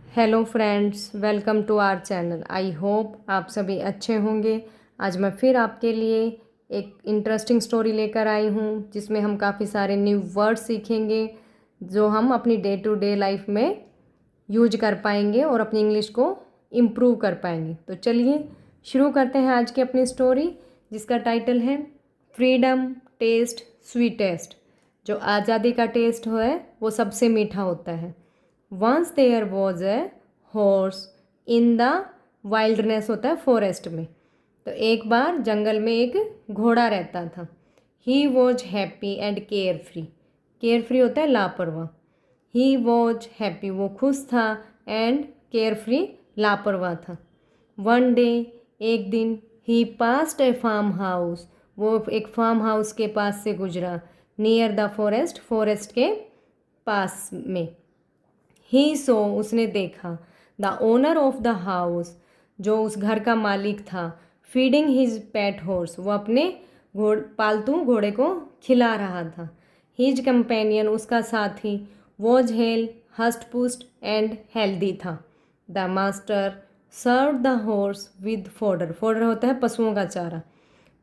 Hello friends, welcome to our channel. I hope आप सभी अच्छे होंगे। आज मैं फिर आपके लिए एक इंटरेस्टिंग स्टोरी लेकर आई हूँ जिसमें हम काफ़ी सारे न्यू वर्ड सीखेंगे जो हम अपनी डे टू डे लाइफ में यूज कर पाएंगे और अपनी इंग्लिश को इम्प्रूव कर पाएंगे। तो चलिए शुरू करते हैं आज की अपनी स्टोरी जिसका टाइटल है फ्रीडम टेस्ट स्वीटेस्ट। जो आज़ादी का टेस्ट है वो सबसे मीठा होता है। Once there was a horse in the wildness, होता है फॉरेस्ट में। तो एक बार जंगल में एक घोड़ा रहता था। He was happy and care free. Care free होता है लापरवाह। ही वॉज हैप्पी, वो खुश था, एंड केयर फ्री लापरवाह था। वन डे, एक दिन, ही पास्ट ए फार्म हाउस, वो एक फार्म हाउस के पास से गुजरा। नियर द फॉरेस्ट, फॉरेस्ट के पास में। ही सो, उसने देखा, the owner of the house, जो उस घर का मालिक था, फीडिंग हिज पेट हॉर्स, वो अपने पालतू घोड़े को खिला रहा था। हिज कंपेनियन, उसका साथी, वॉज हेल हस्ट पुस्ट एंड हेल्दी था। The master serve the horse with fodder, fodder होता है पशुओं का चारा।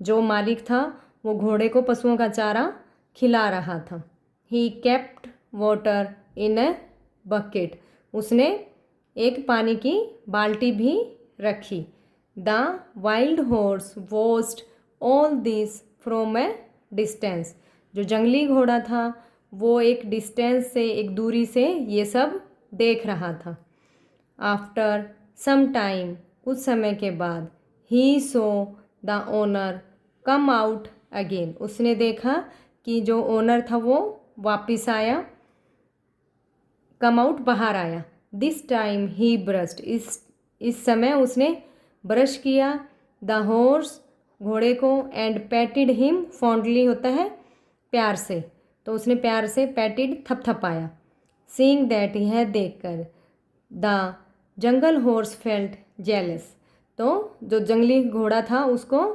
जो मालिक था वो घोड़े को पशुओं का चारा खिला रहा था। He kept water in a bucket, उसने एक पानी की बाल्टी भी रखी। The wild horse watched all this from A distance, जो जंगली घोड़ा था वो एक डिस्टेंस से, एक दूरी से ये सब देख रहा था। आफ्टर सम टाइम, कुछ समय के बाद, he saw the owner come out again, उसने देखा कि जो ओनर था वो वापिस आया, कम आउट बाहर आया। दिस टाइम ही ब्रश्ड, इस समय उसने ब्रश किया। द हॉर्स, घोड़े को, एंड पैटिड हिम फॉन्डली, होता है प्यार से, तो उसने प्यार से पैटिड थपथपाया। सीइंग दैट, यह देखकर, the jungle horse felt jealous, तो जो जंगली घोड़ा था उसको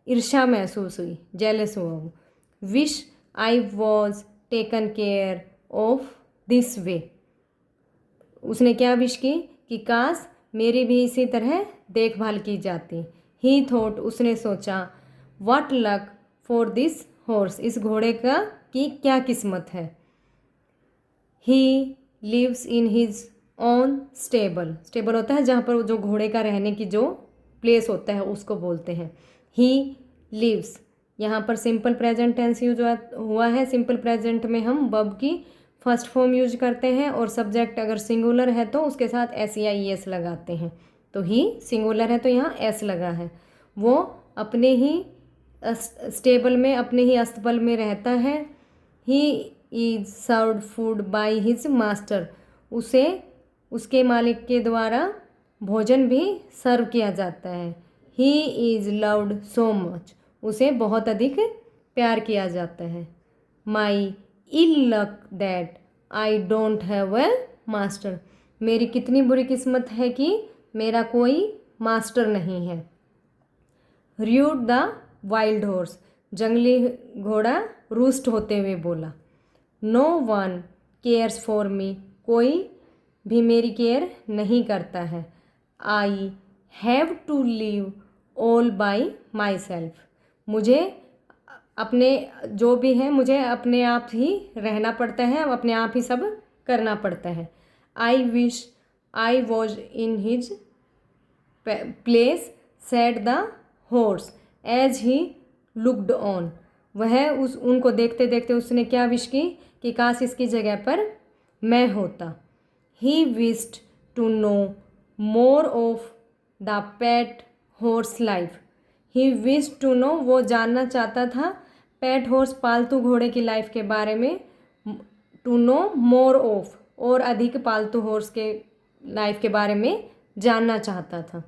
ईर्ष्या महसूस हुई, जेलस हुआ वो। Wish I was taken care of this way, उसने क्या विश की कि काश मेरी भी इसी तरह देखभाल की जाती। ही थॉट, उसने सोचा, what luck for this horse, इस घोड़े का की क्या किस्मत है। He lives in his own stable, stable होता है जहाँ पर जो घोड़े का रहने की जो प्लेस होता है उसको बोलते हैं। ही लिव्स, यहाँ पर सिंपल प्रेजेंट टेंस यूज हुआ है। सिंपल प्रेजेंट में हम वर्ब की फर्स्ट फॉर्म यूज करते हैं और सब्जेक्ट अगर सिंगुलर है तो उसके साथ एस या ई एस लगाते हैं। तो ही सिंगुलर है तो यहाँ एस लगा है। वो अपने ही स्टेबल में, अपने ही अस्तबल में रहता है। He is served food by his master, उसे उसके मालिक के द्वारा भोजन भी सर्व किया जाता है। He is loved so much, उसे बहुत अधिक प्यार किया जाता है। My ill luck that I don't have a master, मेरी कितनी बुरी किस्मत है कि मेरा कोई मास्टर नहीं है। र्यूड द वाइल्ड हॉर्स, जंगली घोड़ा रूस्ट होते हुए बोला। No one cares for me, कोई भी मेरी केयर नहीं करता है। I have to live all by myself, मुझे अपने जो भी है मुझे अपने आप ही रहना पड़ता है, अपने आप ही सब करना पड़ता है। I wish I was in his place said the horse as he looked on, वह उनको देखते देखते उसने क्या विश की कि काश इसकी जगह पर मैं होता। He wished to know more of the pet horse life, he wish to know, वो जानना चाहता था पेट हॉर्स, पालतू घोड़े की लाइफ के बारे में। टू नो मोर ऑफ, और अधिक पालतू हॉर्स के लाइफ के बारे में जानना चाहता था।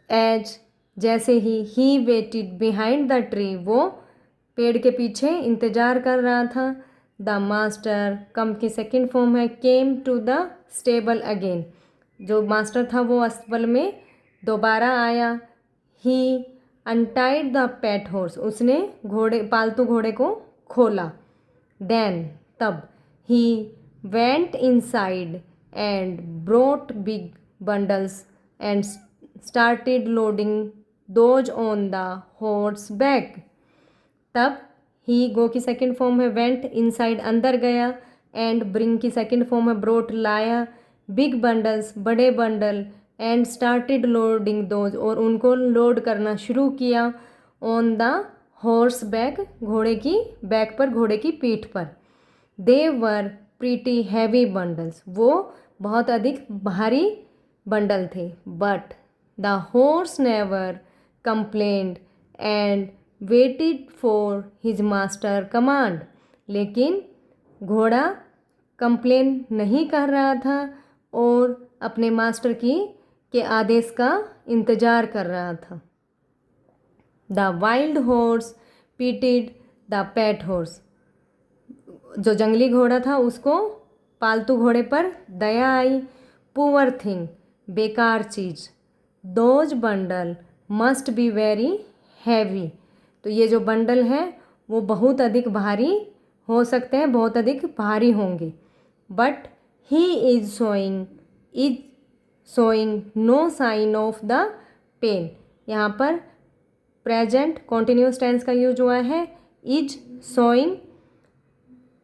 एज, जैसे ही वेटिड बिहाइंड द ट्री, वो पेड़ के पीछे इंतज़ार कर रहा था। द मास्टर, कम की सेकेंड फॉर्म है, came to the stable again, जो मास्टर था वो अस्तबल में दोबारा आया। He untied the pet horse, उसने पालतू घोड़े को खोला। देन, तब, he went inside and brought big bundles and started loading those on the horseback. तब ही गो की सेकंड फॉर्म है वेंट, इनसाइड अंदर गया, एंड ब्रिंग की सेकंड फॉर्म है ब्रोट लाया, बिग बंडल्स बड़े bundle, and started loading those और उनको लोड करना शुरू किया, ऑन द हॉर्स बैक घोड़े की बैक पर घोड़े की पीठ पर। दे वर प्रीटी हैवी बंडल्स वो बहुत अधिक भारी बंडल थे। But the horse never complained and waited for his master command. लेकिन घोड़ा कंप्लेन नहीं कर रहा था और अपने मास्टर के आदेश का इंतज़ार कर रहा था। The wild horse pitied the pet horse. जो जंगली घोड़ा था उसको पालतू घोड़े पर दया आई। पुअर थिंग बेकार चीज़। Those bundle must be very heavy. तो ये जो बंडल है वो बहुत अधिक भारी हो सकते हैं, बहुत अधिक भारी होंगे। But he is showing no sign of the pain. यहाँ पर प्रेजेंट कॉन्टिन्यूस टेंस का यूज हुआ है। इज शोइंग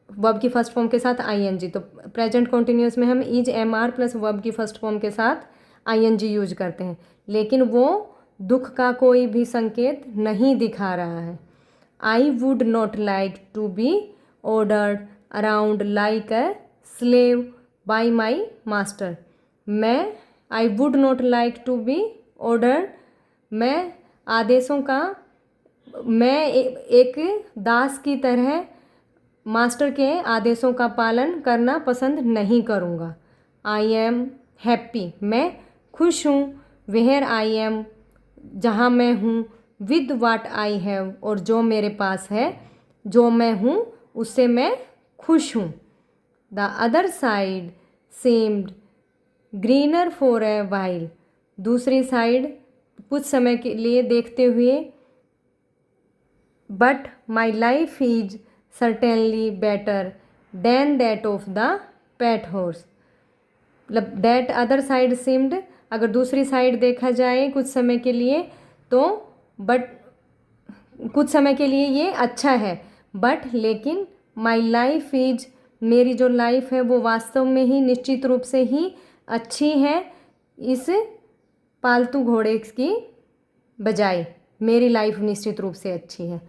वर्ब की फर्स्ट फॉर्म के साथ आईएनजी। तो प्रेजेंट कॉन्टिन्यूस में हम is am are plus verb की फर्स्ट फॉर्म के साथ आईएनजी यूज करते हैं, लेकिन वो दुख का कोई भी संकेत नहीं दिखा रहा है। I would not like to be ordered around like a slave by my master. I would not like to be ordered, मैं आदेशों का एक दास की तरह मास्टर के आदेशों का पालन करना पसंद नहीं करूँगा। आई एम हैप्पी, मैं खुश हूँ। वेयर आई एम, जहाँ मैं हूँ। विद वाट आई हैव, और जो मेरे पास है, जो मैं हूँ उससे मैं खुश हूँ। The other side seemed greener for a while. दूसरी साइड कुछ समय के लिए देखते हुए। But my life is certainly better than that of the pet horse. मतलब दैट अदर साइड सीम्ड, अगर दूसरी साइड देखा जाए कुछ समय के लिए तो बट कुछ समय के लिए ये अच्छा है, बट लेकिन माई लाइफ इज, मेरी जो लाइफ है वो वास्तव में ही निश्चित रूप से ही अच्छी है इस पालतू घोड़े की बजाय। मेरी लाइफ निश्चित रूप से अच्छी है।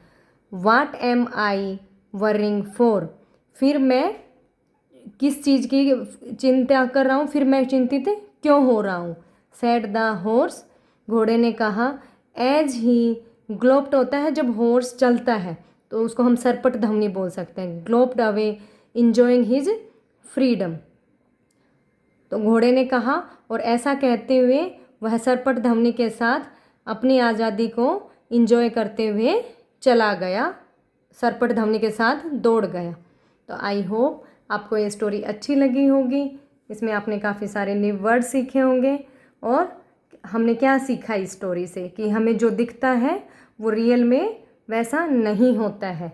वाट एम आई वरिंग फॉर, फिर मैं किस चीज़ की चिंता कर रहा हूँ, फिर मैं चिंतित क्यों हो रहा हूँ। सेड द हॉर्स, घोड़े ने कहा। एज ही ग्लोप्ड होता है जब हॉर्स चलता है तो उसको हम सरपट धमनी बोल सकते हैं। ग्लोप्ड अवे इंजॉइंग हिज फ्रीडम। तो घोड़े ने कहा और ऐसा कहते हुए वह सरपट धमनी के साथ अपनी आज़ादी को इंजॉय करते हुए चला गया, सरपट धमनी के साथ दौड़ गया। तो आई होप आपको ये स्टोरी अच्छी लगी होगी। इसमें आपने काफ़ी सारे न्यू वर्ड सीखे होंगे और हमने क्या सीखा इस स्टोरी से कि हमें जो दिखता है वो रियल में वैसा नहीं होता है।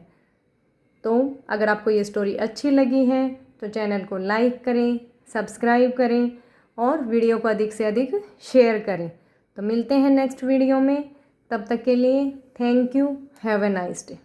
तो अगर आपको ये स्टोरी अच्छी लगी है तो चैनल को लाइक करें, सब्सक्राइब करें और वीडियो को अधिक से अधिक शेयर करें। तो मिलते हैं नेक्स्ट वीडियो में, तब तक के लिए thank you, have a nice day.